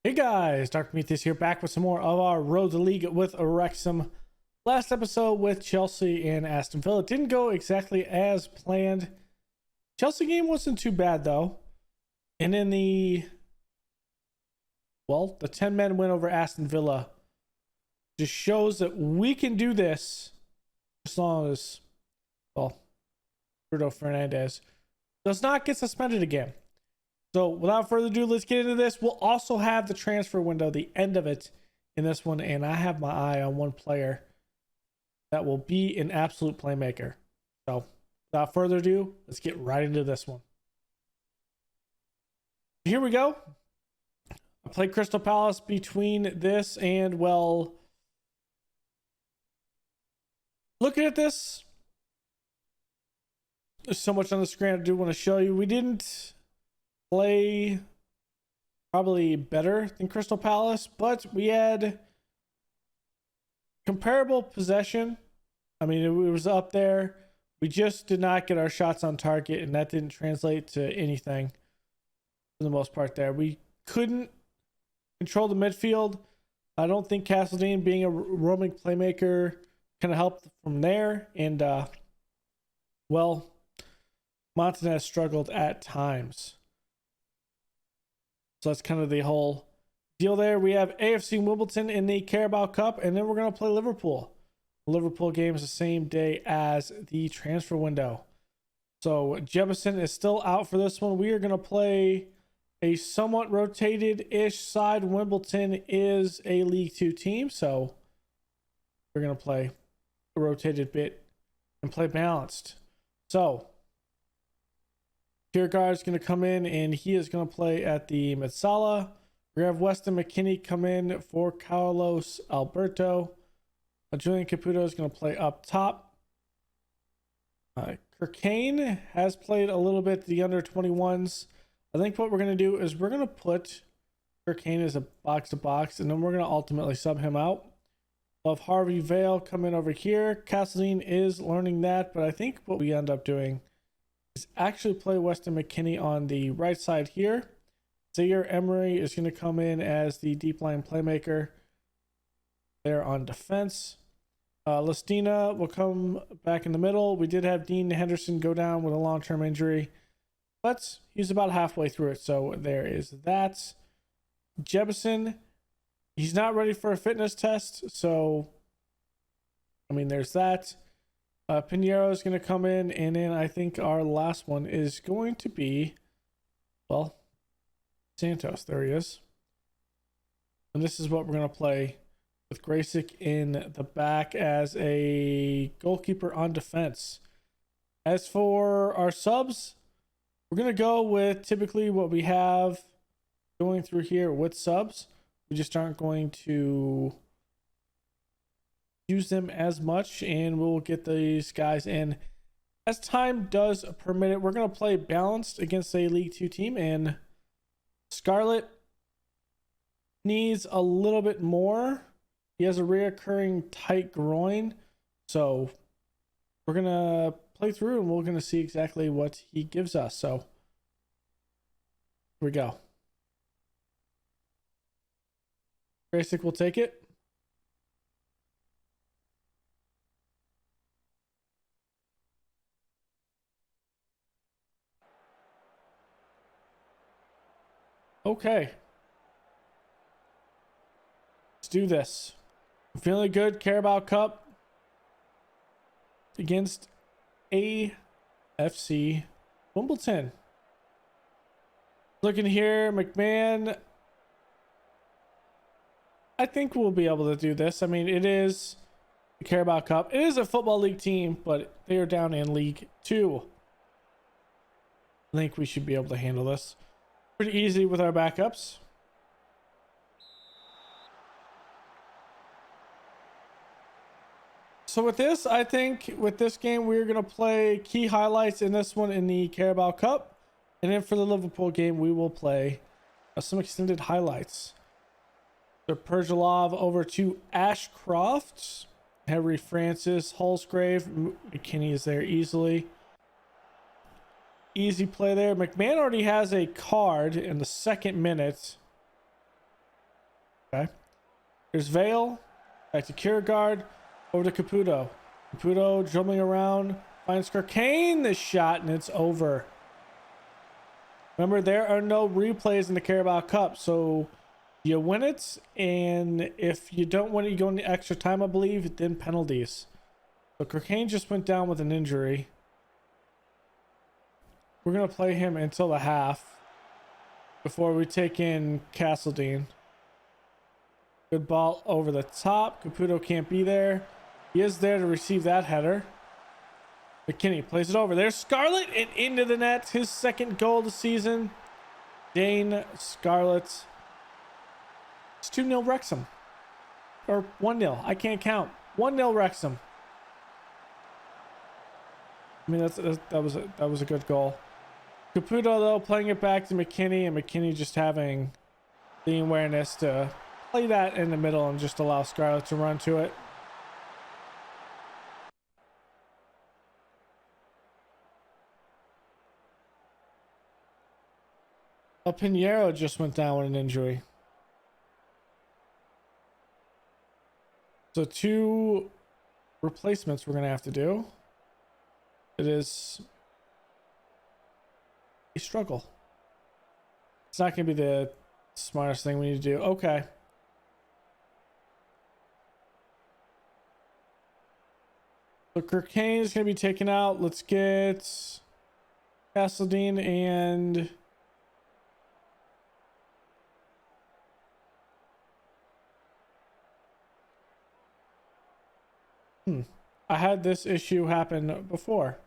Hey guys, Dr. Prometheus here, back with some more of our Road to League with Wrexham. Last episode with Chelsea and Aston Villa didn't go exactly as planned. Chelsea game wasn't too bad though. And in the 10-man win over Aston Villa just shows that we can do this as long as, Bruno Fernandes does not get suspended again. So without further ado, let's get into this. We'll also have the transfer window, the end of it in this one. And I have my eye on one player that will be an absolute playmaker. So without further ado, let's get right into this one. Here we go. I played Crystal Palace between this and, looking at this, there's so much on the screen I do want to show you. We didn't play probably better than Crystal Palace, but we had comparable possession. I mean, it was up there. We just did not get our shots on target, and that didn't translate to anything for the most part there. We couldn't control the midfield. I don't think Castledine being a roaming playmaker kind of helped from there. And, Montanez struggled at times. So that's kind of the whole deal there. We have AFC Wimbledon in the Carabao Cup, and then we're going to play Liverpool. The Liverpool game is the same day as the transfer window. So Jebison is still out for this one. We are going to play a somewhat rotated-ish side. Wimbledon is a League Two team, so we're going to play a rotated bit and play balanced. So Kierkegaard is going to come in, and he is going to play at the Metsala. We have Weston McKennie come in for Carlos Alberto. Julian Caputo is going to play up top. Kirkane has played a little bit the under-21s. I think what we're going to do is we're going to put Kirkane as a box-to-box, and then we're going to ultimately sub him out. We'll have Harvey Vale come in over here. Castledine is learning that, but I think what we end up doing is actually play Weston McKennie on the right side here. Zaire Emery is going to come in as the deep line playmaker there on defense. Listina will come back in the middle. We did have Dean Henderson go down with a long-term injury, but he's about halfway through it, so there is that. Jebison, he's not ready for a fitness test, so there's that. Pinheiro is going to come in, and then I think our last one is going to be, Santos. There he is. And this is what we're going to play with Graysick in the back as a goalkeeper on defense. As for our subs, we're going to go with typically what we have going through here with subs. We just aren't going to use them as much, and we'll get these guys in as time does permit it. We're going to play balanced against a League Two team, and Scarlett needs a little bit more. He has a reoccurring tight groin, so we're going to play through and we're going to see exactly what he gives us. So here we go. Graysick will take it. Okay. Let's do this. I'm feeling good. Carabao Cup against AFC Wimbledon. Looking here, McMahon. I think we'll be able to do this. It is the Carabao Cup. It is a football league team, but they are down in League Two. I think we should be able to handle this pretty easy with our backups. So with this, I think with this game, we're going to play key highlights in this one in the Carabao Cup. And then for the Liverpool game, we will play some extended highlights. So Perjalov over to Ashcroft. Henry Francis, Holsgrave. McKinney is there easily. Easy play there. McMahon already has a card in the second minute. Okay. Here's Vale. Back to Kierkegaard. Over to Caputo. Caputo dribbling around. Finds Kirkane this shot, and it's over. Remember, there are no replays in the Carabao Cup, so you win it, and if you don't win it, you go into extra time, I believe, then penalties. So Kirkane just went down with an injury. We're going to play him until the half before we take in Castledine. Good ball over the top. Caputo can't be there. He is there to receive that header. McKinney plays it over. There's Scarlett and into the net. His second goal of the season. Dane Scarlett. It's 2-0 Wrexham. Or 1-0. I can't count. 1-0 Wrexham. I mean, that was a good goal. Caputo, though, playing it back to McKinney, and McKinney just having the awareness to play that in the middle and just allow Scarlett to run to it. Pinheiro just went down with an injury. So 2 replacements we're going to have to do. It is a struggle. It's not going to be the smartest thing we need to do. Okay. So Kirkane is going to be taken out. Let's get Castledine and I had this issue happen before.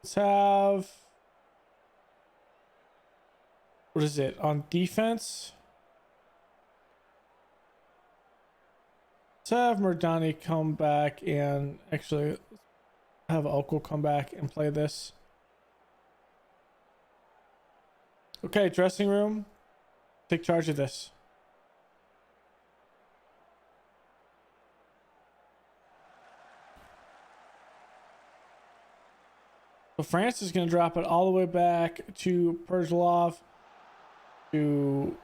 Let's have, what is it on defense? Let's have Murdani come back and actually have Okel come back and play this. Okay, dressing room. Take charge of this. So France is going to drop it all the way back to Pergelov, to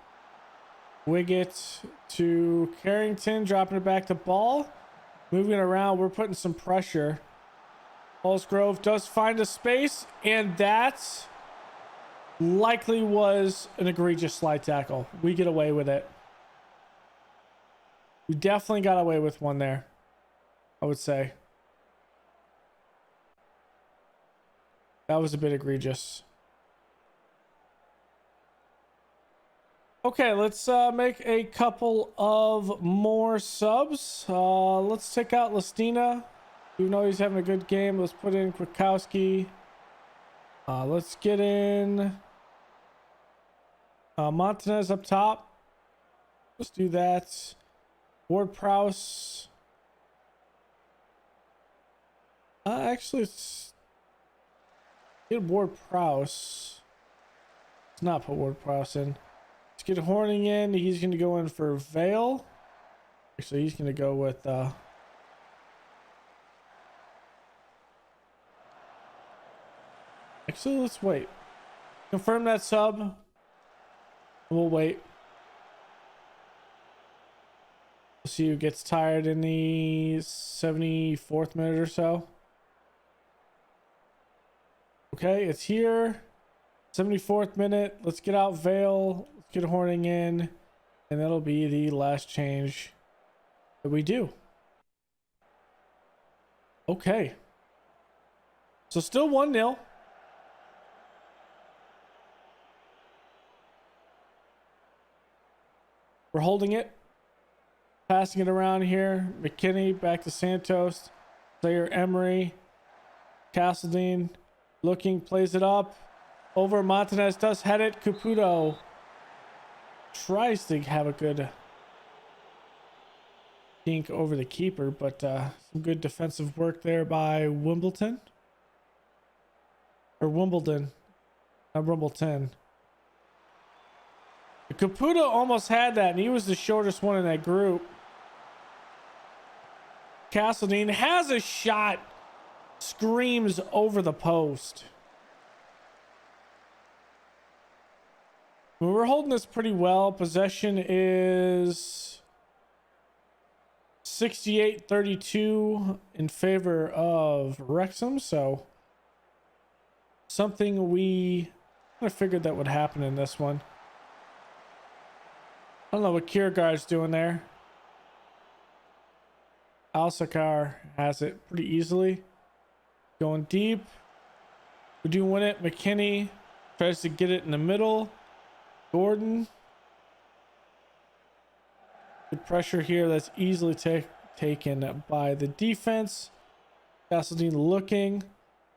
Wiggett, to Carrington, dropping it back to Ball. Moving it around, we're putting some pressure. Paulsgrove does find a space, and that likely was an egregious slide tackle. We get away with it. We definitely got away with one there, I would say. That was a bit egregious. Okay, let's make a couple of more subs. Let's take out Listina. Even though he's having a good game, let's put in Kwiatkowski. Let's get in Montanez up top. Let's do that. Ward-Prowse. Actually, it's get Ward-Prowse. Let's not put Ward-Prowse in. Let's get Horning in. He's going to go in for Vale. Actually, he's going to go with actually, let's wait. Confirm that sub. We'll wait. We'll see who gets tired in the 74th minute or so. Okay, it's here. 74th minute. Let's get out Vale. Let's get Horning in. And that'll be the last change that we do. Okay. So still 1-0. We're holding it. Passing it around here. McKinney back to Santos. Player Emery. Castledine. Looking, plays it up. Over Montanez does head it. Caputo tries to have a good dink over the keeper, but some good defensive work there by Wimbledon. Or Wimbledon. Not Wimbledon. Caputo almost had that, and he was the shortest one in that group. Castledine has a shot. Screams over the post. We're holding this pretty well. Possession is 68-32 in favor of Wrexham. So something we kind of figured that would happen in this one. I don't know what Kiergaard's doing there. Al-Sakar has it pretty easily. Going deep. We do win it. McKinney tries to get it in the middle. Gordon. Good pressure here. That's easily taken by the defense. Castledine looking.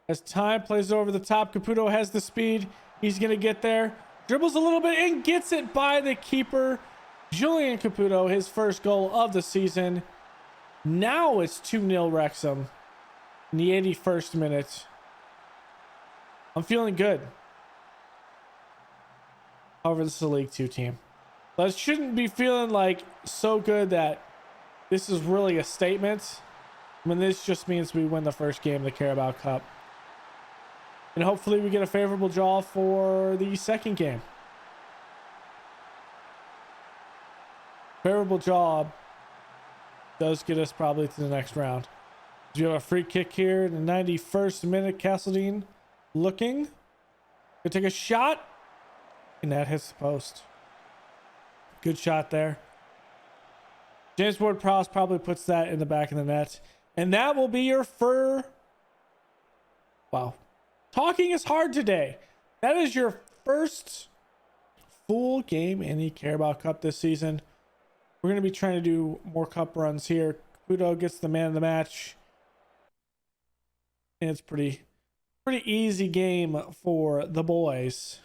As time plays over the top, Caputo has the speed. He's going to get there. Dribbles a little bit and gets it by the keeper. Julian Caputo, his first goal of the season. Now it's 2-0 Wrexham in the 81st minute. I'm feeling good. However, this is a League 2 team. But I shouldn't be feeling like so good that this is really a statement. I mean, this just means we win the first game of the Carabao Cup. And hopefully we get a favorable draw for the second game. Favorable draw does get us probably to the next round. You have a free kick here in the 91st minute. Castledine looking. Gonna take a shot. And that hits the post. Good shot there. James Ward-Prowse probably puts that in the back of the net. And that will be your Wow. Talking is hard today. That is your first full game in the Carabao Cup this season. We're going to be trying to do more cup runs here. Caputo gets the man of the match. And it's pretty easy game for the boys.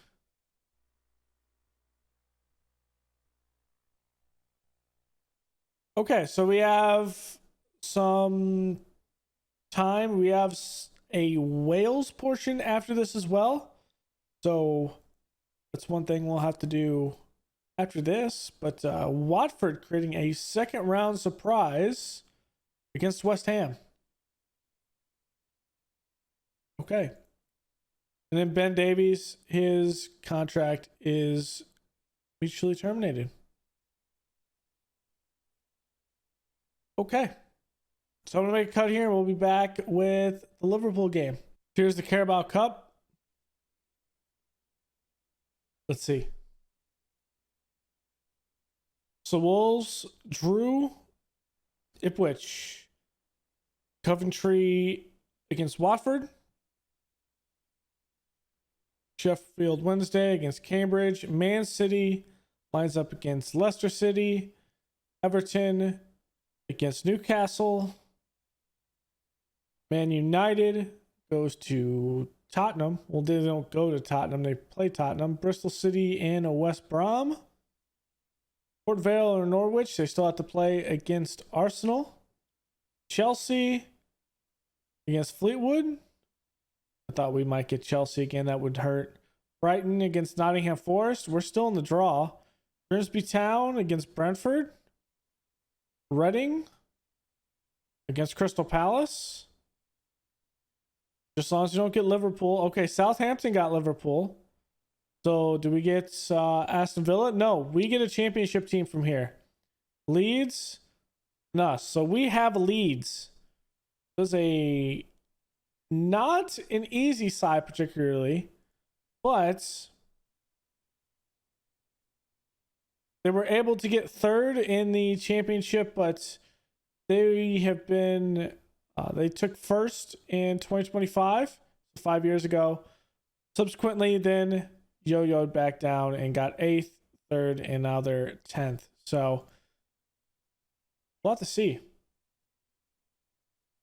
Okay, so we have some time. We have a Wales portion after this as well. So that's one thing we'll have to do after this. But Watford creating a second round surprise against West Ham. Okay. And then Ben Davies, his contract is mutually terminated. Okay. So I'm going to make a cut here and we'll be back with the Liverpool game. Here's the Carabao Cup. Let's see. So Wolves drew Ipswich. Coventry against Watford. Sheffield Wednesday against Cambridge. Man City lines up against Leicester City. Everton against Newcastle. Man United goes to Tottenham. Well, they don't go to Tottenham. They play Tottenham. Bristol City and West Brom. Port Vale or Norwich. They still have to play against Arsenal. Chelsea against Fleetwood. I thought we might get Chelsea again. That would hurt. Brighton against Nottingham Forest. We're still in the draw. Grimsby Town against Brentford. Reading against Crystal Palace. Just as long as you don't get Liverpool. Okay, Southampton got Liverpool. So do we get Aston Villa? No, we get a championship team from here. Leeds? No, so we have Leeds. This is not an easy side particularly, but they were able to get third in the championship, but they have been they took first in 2025, 5 years ago. Subsequently, then yo-yoed back down and got 8th, 3rd, and now they're 10th. So we'll have to see.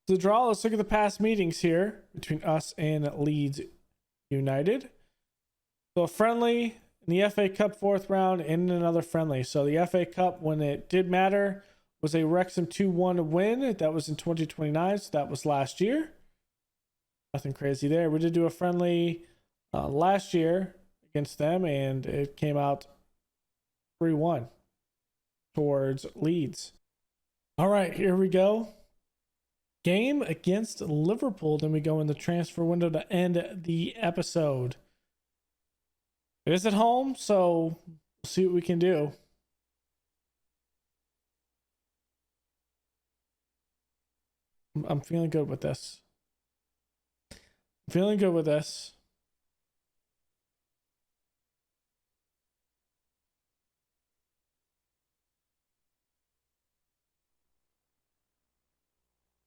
The draw, let's look at the past meetings here between us and Leeds United. So a friendly in the FA Cup 4th round and another friendly. So the FA Cup, when it did matter, was a Wrexham 2-1 win. That was in 2029, so that was last year. Nothing crazy there. We did do a friendly last year against them, and it came out 3-1 towards Leeds. All right, here we go. Game against Liverpool. Then we go in the transfer window to end the episode. It is at home, so we'll see what we can do. I'm feeling good with this. I'm feeling good with this.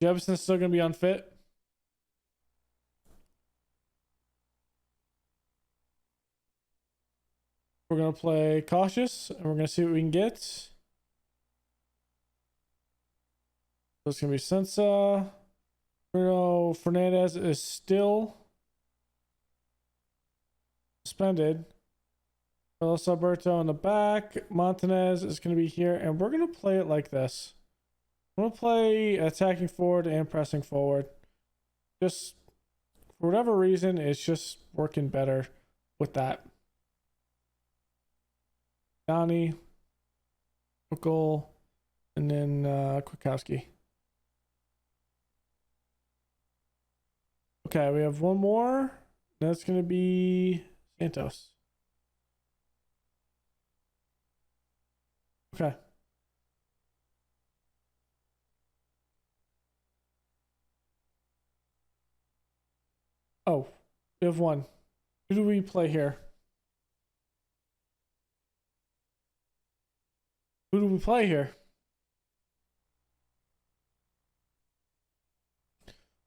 Jefferson's still going to be unfit. We're going to play cautious, and we're going to see what we can get. So it's going to be Sensa. Bruno Fernandez is still suspended. Carlos Alberto in the back. Montanez is going to be here, and we're going to play it like this. I'm going to play attacking forward and pressing forward. Just for whatever reason, it's just working better with that. Donnie, Buckle, and then Kwiatkowski. Okay, we have one more. That's going to be Santos. Okay. Oh, we have one. Who do we play here? Who do we play here?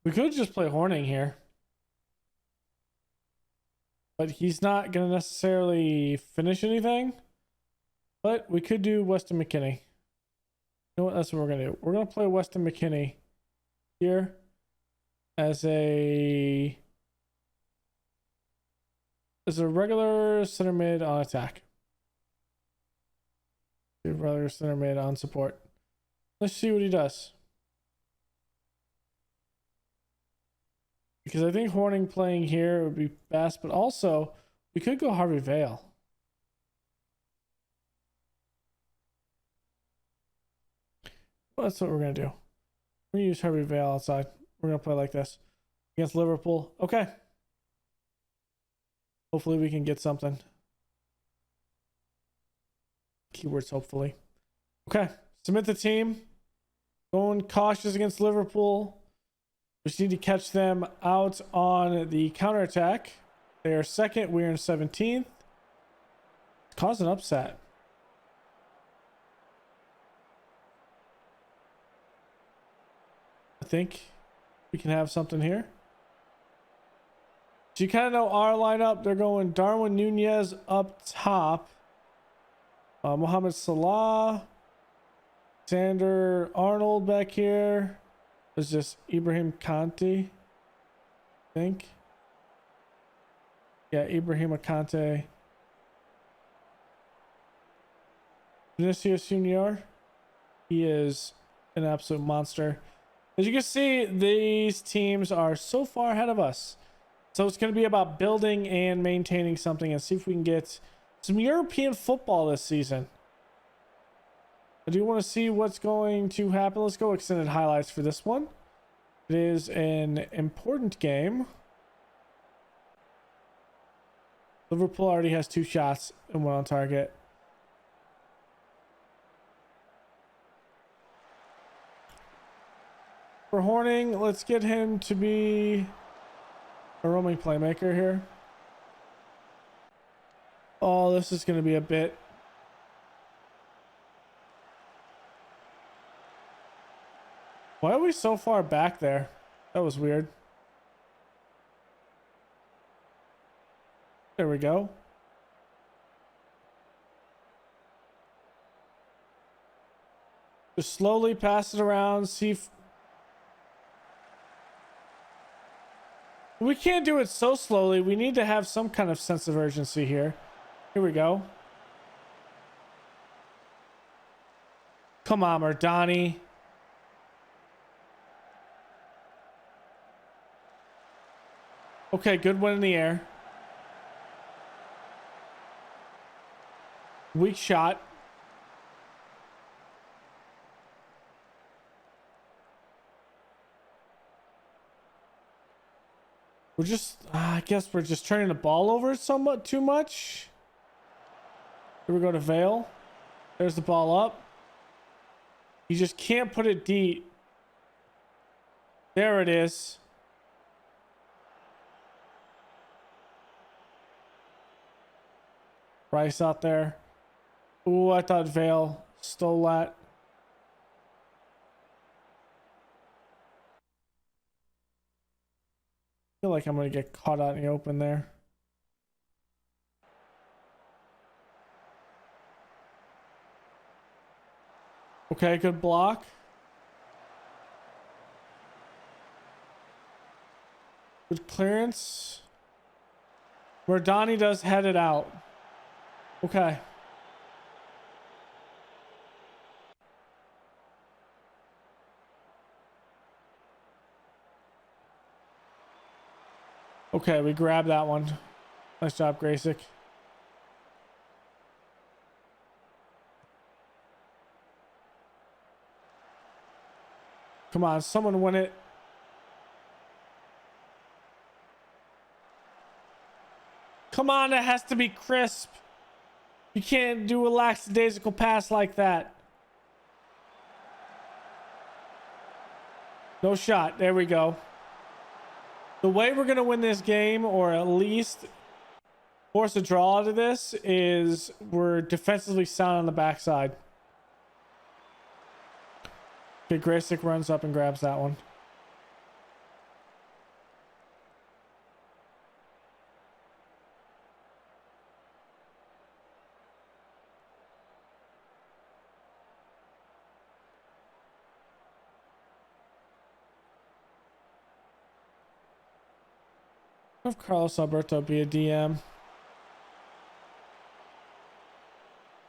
We could just play Horning here. But he's not going to necessarily finish anything. But we could do Weston McKennie. You know what? That's what we're going to do. We're going to play Weston McKennie here as a regular center mid on attack. Regular center mid on support. Let's see what he does. Because I think Horning playing here would be best, but also we could go Harvey Vale. Well, that's what we're going to do. We're going to use Harvey Vale outside. We're going to play like this against Liverpool. Okay. Hopefully we can get something. Keywords hopefully. Okay. Submit the team. Going cautious against Liverpool. We just need to catch them out on the counterattack. They are second. We're in 17th. Cause an upset. I think we can have something here. So you kind of know our lineup. They're going Darwin Nunez up top. Mohamed Salah. Sander Arnold back here. There's just Ibrahim Kante. I think. Yeah, Ibrahim Kante. Vinicius Junior. He is an absolute monster. As you can see, these teams are so far ahead of us. So it's going to be about building and maintaining something and see if we can get some European football this season. I do want to see what's going to happen. Let's go extended highlights for this one. It is an important game. Liverpool already has 2 shots and 1 on target. For Horning, let's get him to be a roaming playmaker here. Oh, this is going to be a bit. Why are we so far back there? That was weird. There we go. Just slowly pass it around, see if... We can't do it so slowly. We need to have some kind of sense of urgency here. Here we go. Come on, Mardani. Okay, good one in the air. Weak shot. We're just, I guess we're just turning the ball over somewhat too much. Here we go to Vale. There's the ball up. You just can't put it deep. There it is. Rice out there. Ooh, I thought Vale stole that. I feel like I'm going to get caught out in the open there. Okay, good block. Good clearance. Murdani does head it out. Okay. Okay, we grabbed that one. Nice job, Graysick. Come on, someone win it. Come on, it has to be crisp. You can't do a lackadaisical pass like that. No shot. There we go. The way we're going to win this game, or at least force a draw out of this, is we're defensively sound on the backside. Okay, Graysick runs up and grabs that one. Have Carlos Alberto be a DM.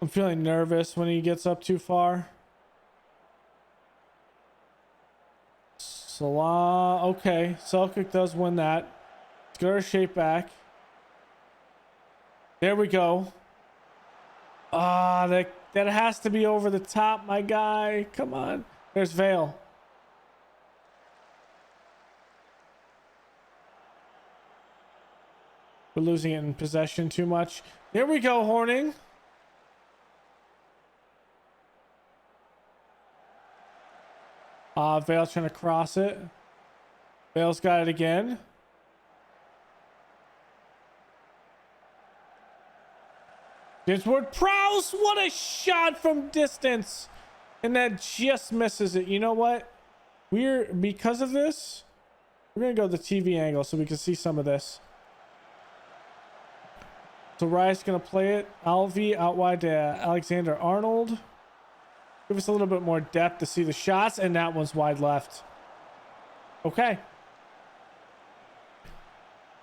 I'm feeling nervous when he gets up too far. Salah. Okay, Selkirk does win that. Let's get our shape back. There we go. Ah, that has to be over the top, my guy. Come on. There's Vale. We're losing it in possession too much. There we go, Horning. Vale's trying to cross it. Vale's got it again. James Ward-Prowse, what a shot from distance. And that just misses it. You know what? Because of this, we're going to go the TV angle so we can see some of this. So Rice going to play it. Alvey out wide to Alexander Arnold. Give us a little bit more depth to see the shots, and that one's wide left. Okay.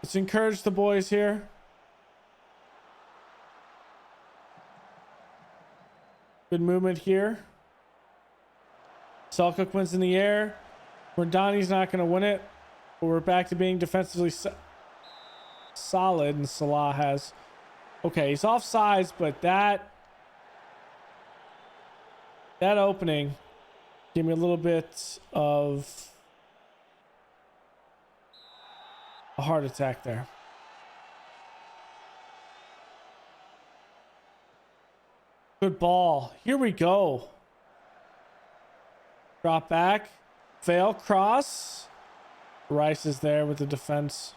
Let's encourage the boys here. Good movement here. Selkirk wins in the air. Murdani's not going to win it, but we're back to being defensively solid, and Salah has... Okay, he's offsides, but that opening gave me a little bit of a heart attack there. Good ball. Here we go. Drop back. Fail. Cross. Rice is there with the defense.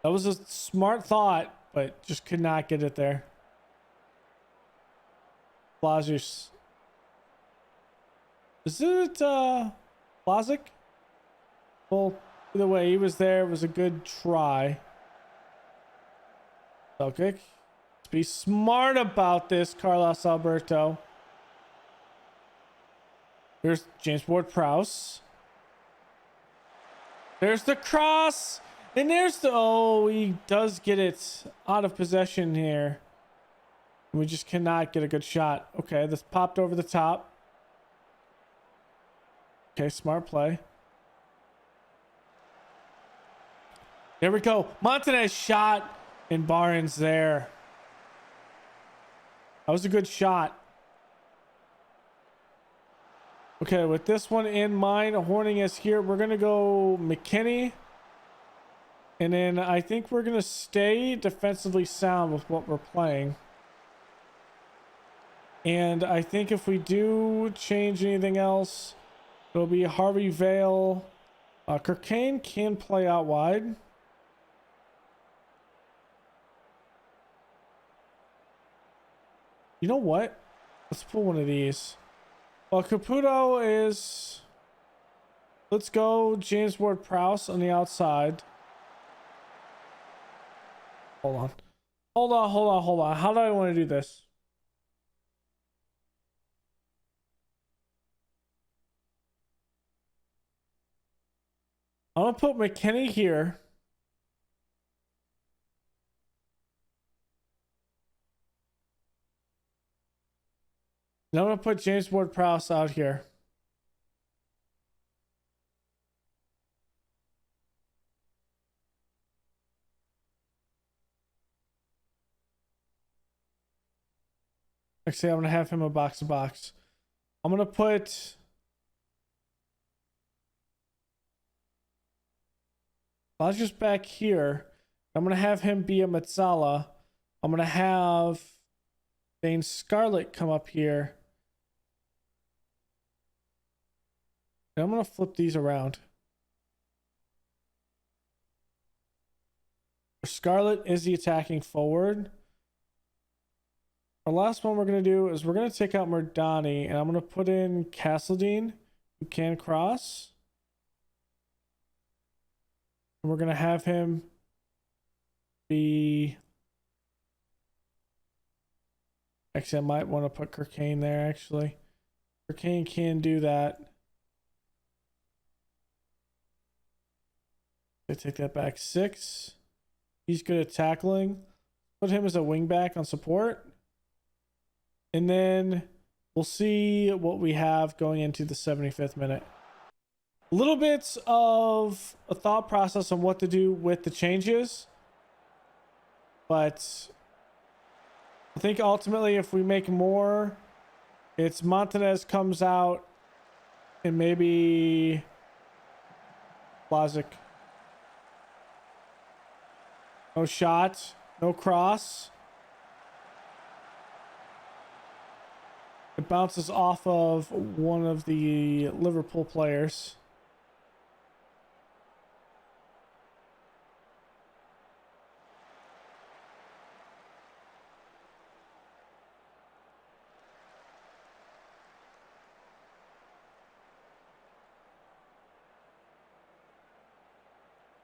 That was a smart thought, but just could not get it there. Blazers. Is it Blazic? Well, either way, he was there. It was a good try. Celtic. Let's be smart about this, Carlos Alberto. Here's James Ward-Prowse. There's the cross. And there's the... Oh, he does get it out of possession here. We just cannot get a good shot. Okay, this popped over the top. Okay, smart play. There we go. Montanez shot. And Barnes there. That was a good shot. Okay, with this one in mind, Horning is here. We're going to go McKinney. And then I think we're going to stay defensively sound with what we're playing. And I think if we do change anything else, it'll be Harvey Vale. Kirkane can play out wide. You know what? Let's pull one of these. Well, Caputo is... Let's go James Ward-Prowse on the outside. Hold on. Hold on. How do I want to do this? I'm going to put McKennie here. And I'm going to put James Ward-Prowse out here. Actually, I'm going to have him a box to box. I'm going to put... I'll just back here. I'm going to have him be a Mazzala. I'm going to have Dane Scarlett come up here. And I'm going to flip these around. Scarlett is the attacking forward. Our last one we're going to do is we're going to take out Murdani, and I'm going to put in Castledine, who can cross. And we're going to have him be... Actually, I might want to put Kirkane there, actually. Kirkane can do that. I take that back 6. He's good at tackling. Put him as a wing back on support. And then we'll see what we have going into the 75th minute. A little bit of a thought process on what to do with the changes. But I think ultimately if we make more, it's Montanez comes out and maybe Blazic. No shot, no cross. It bounces off of one of the Liverpool players.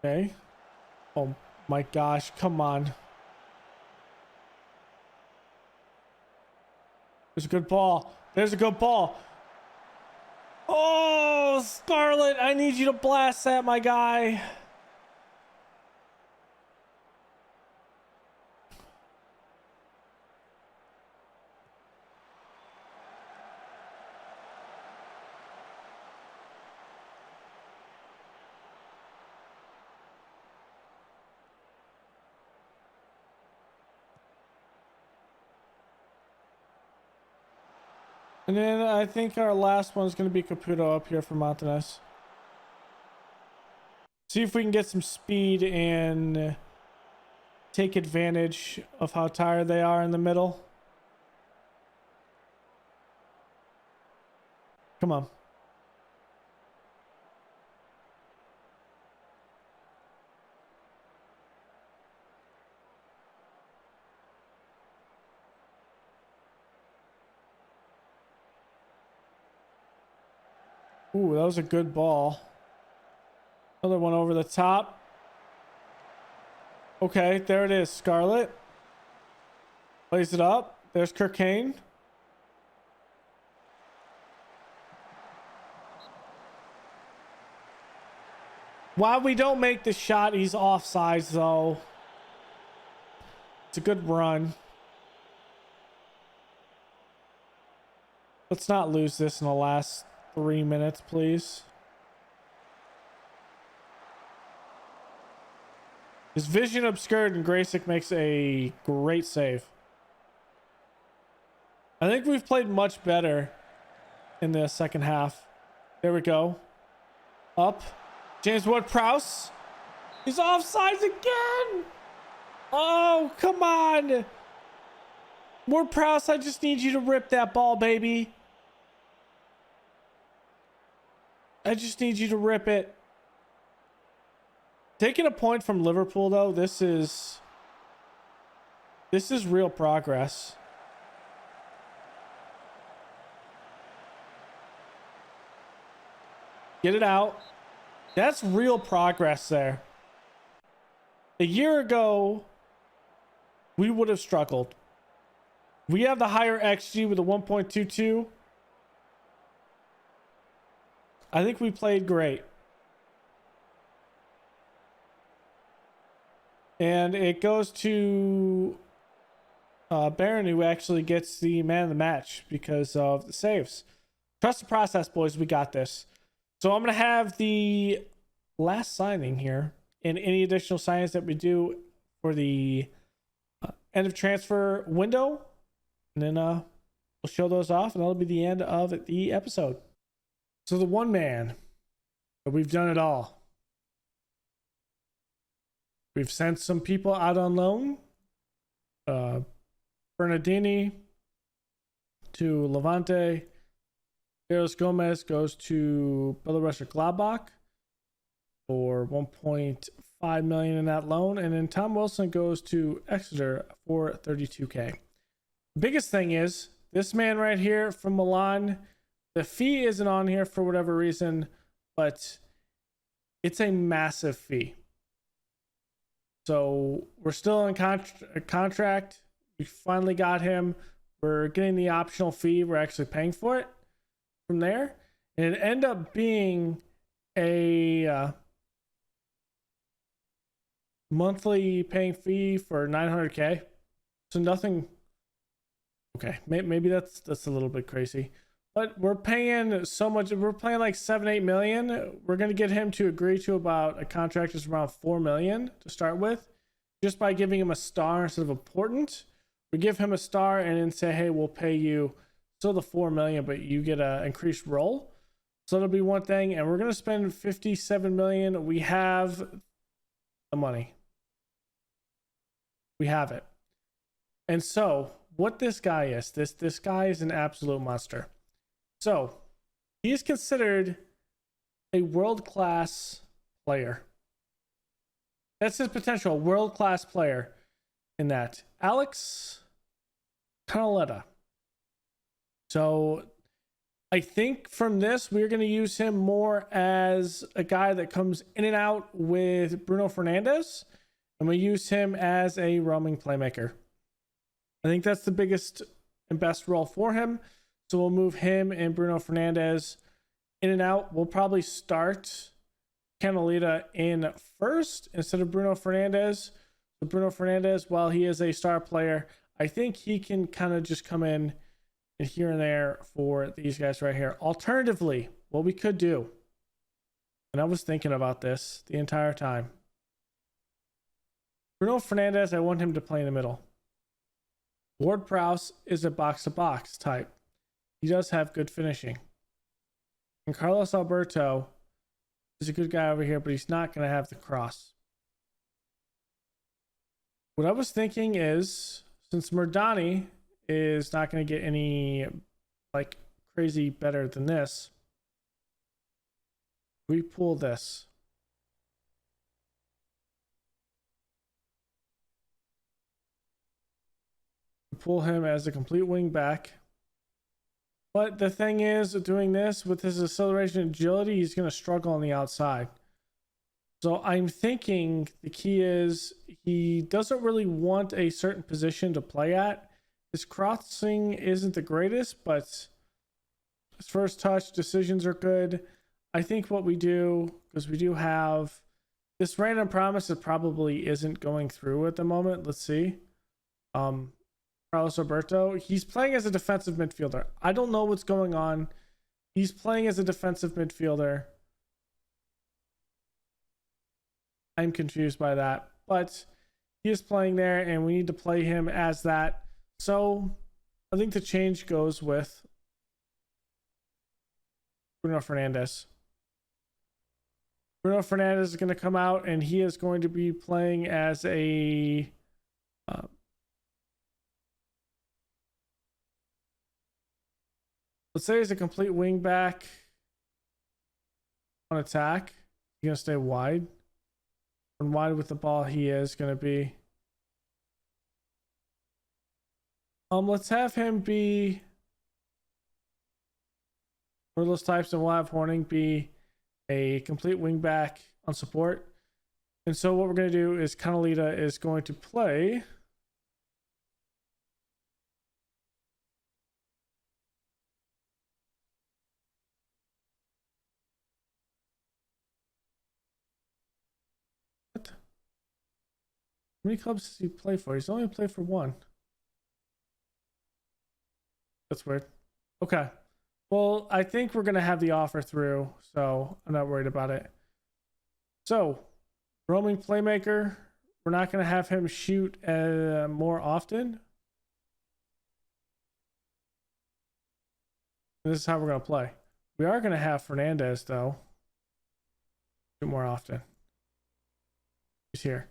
Okay. Oh my gosh, come on. There's a good ball. There's a good ball. Oh, Scarlett, I need you to blast that, my guy. And then I think our last one is going to be Caputo up here for Montanez. See if we can get some speed and take advantage of how tired they are in the middle. Come on. Ooh, that was a good ball. Another one over the top. Okay, there it is. Scarlett. Plays it up. There's Kirkane. While we don't make the shot, he's offsides though. It's a good run. Let's not lose this in the last 3 minutes, please. His vision obscured and Graysick makes a great save. I think we've played much better in the second half. There we go. Up. James Ward-Prowse. He's offsides again. Oh, come on. Ward-Prowse, I just need you to rip that ball, baby. I just need you to rip it. Taking a point from Liverpool, though, this is real progress. Get it out. That's real progress there. A year ago, we would have struggled. We have the higher XG with a 1.22. I think we played great. And it goes to Baron, who actually gets the man of the match because of the saves. Trust the process, boys. We got this. So I'm going to have the last signing here and any additional signings that we do for the end of transfer window. And then we'll show those off, and that'll be the end of the episode. So the one man, but we've done it all. We've sent some people out on loan. Bernardini to Levante. Carlos Gomez goes to Belarus Gladbach for 1.5 million in that loan, and then Tom Wilson goes to Exeter for 32k. The biggest thing is this man right here from Milan. The fee isn't on here for whatever reason, but it's a massive fee. So we're still in contract. We finally got him. We're getting the optional fee. We're actually paying for it from there. And it ended up being a monthly paying fee for 900k. So nothing. Okay, maybe that's a little bit crazy. But we're paying so much. We're paying like 7-8 million. We're going to get him to agree to about a contract that's around 4 million to start with, just by giving him a star instead of important. We give him a star and then say, hey, we'll pay you still the 4 million, but you get an increased role. So that'll be one thing. And we're going to spend 57 million. We have the money. We have it. And so what this guy is, this guy is an absolute monster. So he is considered a world-class player. That's his potential, world-class player in that. Alex Canaleta. So I think from this, we're going to use him more as a guy that comes in and out with Bruno Fernandes, and we use him as a roaming playmaker. I think that's the biggest and best role for him. So we'll move him and Bruno Fernandes in and out. We'll probably start Canaleta in first instead of Bruno Fernandes. So Bruno Fernandes, while he is a star player, I think he can kind of just come in and here and there for these guys right here. Alternatively, what we could do, and I was thinking about this the entire time. Bruno Fernandes, I want him to play in the middle. Ward-Prowse is a box-to-box type. He does have good finishing. And Carlos Alberto is a good guy over here, but he's not going to have the cross. What I was thinking is, since Murdani is not going to get any like crazy better than this, we pull this. Pull him as a complete wing back. But the thing is, doing this with his acceleration and agility, he's going to struggle on the outside. So I'm thinking the key is he doesn't really want a certain position to play at. His crossing isn't the greatest, but his first touch decisions are good. I think what we do, because we do have this random promise that probably isn't going through at the moment. Let's see. Carlos Alberto, he's playing as a defensive midfielder. I don't know what's going on. He's playing as a defensive midfielder. I'm confused by that, but he is playing there and we need to play him as that. So I think the change goes with Bruno Fernandes. Bruno Fernandes is going to come out, and he is going to be playing as a let's say he's a complete wing back on attack. He's going to stay wide. And wide with the ball, he is going to be. Let's have him be one of those types, and we'll have Horning be a complete wing back on support. And so what we're going to do is Canalita is going to play what? How many clubs does he play for? He's only played for one. That's weird. Okay. Well, I think we're going to have the offer through, so I'm not worried about it. So, roaming playmaker. We're not going to have him shoot more often. This is how we're going to play. We are going to have Fernandes, though, shoot more often. He's here.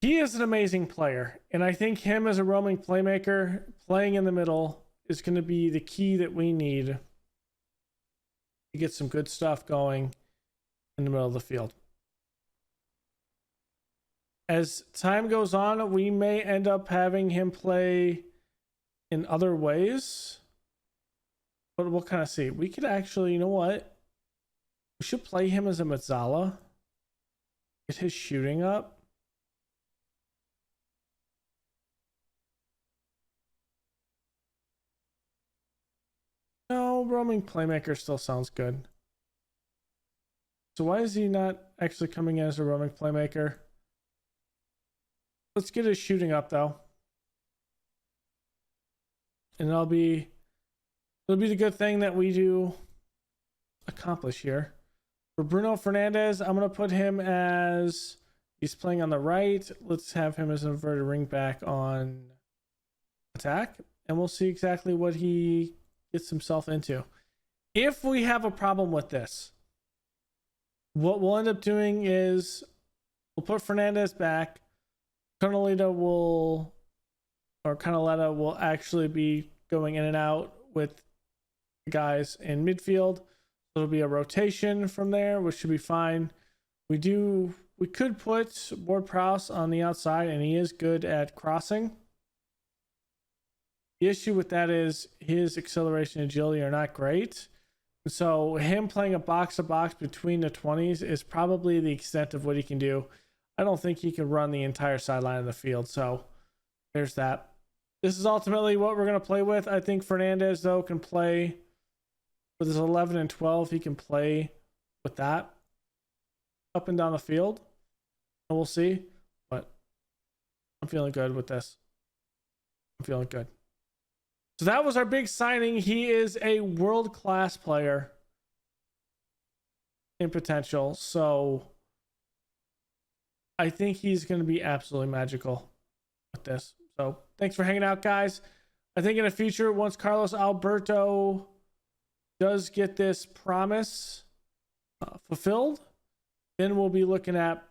He is an amazing player, and I think him as a roaming playmaker, playing in the middle, is going to be the key that we need to get some good stuff going in the middle of the field. As time goes on, we may end up having him play in other ways, but we'll kind of see. We could actually, you know what? We should play him as a Mezzala. Get his shooting up. No, roaming playmaker still sounds good. So why is he not actually coming in as a roaming playmaker? Let's get his shooting up, though. And it'll be the good thing that we do accomplish here. For Bruno Fernandes, I'm going to put him as he's playing on the right. Let's have him as an inverted ring back on attack. And we'll see exactly what he gets himself into. If we have a problem with this, what we'll end up doing is we'll put Fernandes back. Canalita will actually be going in and out with guys in midfield. It'll be a rotation from there, which should be fine. We could put Ward-Prowse on the outside, and he is good at crossing. The issue with that is his acceleration and agility are not great. So him playing a box-to-box between the 20s is probably the extent of what he can do. I don't think he can run the entire sideline of the field. So there's that. This is ultimately what we're going to play with. I think Fernandes, though, can play with his 11 and 12. He can play with that up and down the field. And we'll see. But I'm feeling good with this. I'm feeling good. So that was our big signing. He is a world-class player in potential. So I think he's going to be absolutely magical with this. So thanks for hanging out, guys. I think in the future, once Carlos Alberto does get this promise fulfilled, then we'll be looking at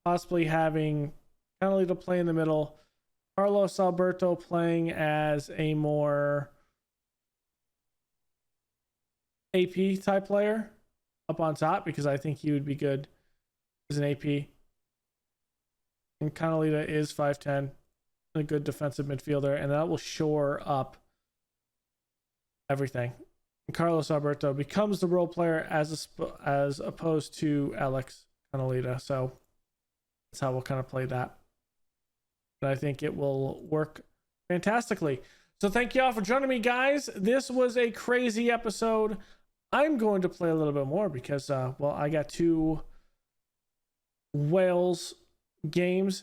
possibly having Connolly to play in the middle, Carlos Alberto playing as a more AP type player up on top, because I think he would be good as an AP. And Canalita is 5'10", a good defensive midfielder, and that will shore up everything. And Carlos Alberto becomes the role player as opposed to Alex Canalita. So that's how we'll kind of play that. But I think it will work fantastically. So thank you all for joining me, guys. This was a crazy episode. I'm going to play a little bit more because, I got 2 Wales games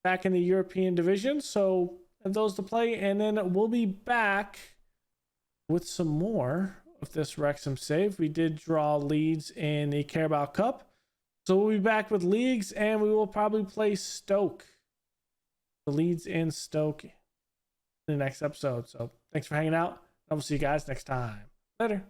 back in the European division. So those to play. And then we'll be back with some more of this Wrexham save. We did draw leads in the Carabao Cup. So we'll be back with leagues, and we will probably play Stoke. The Leeds in Stoke in the next episode. So thanks for hanging out. I will see you guys next time. Later.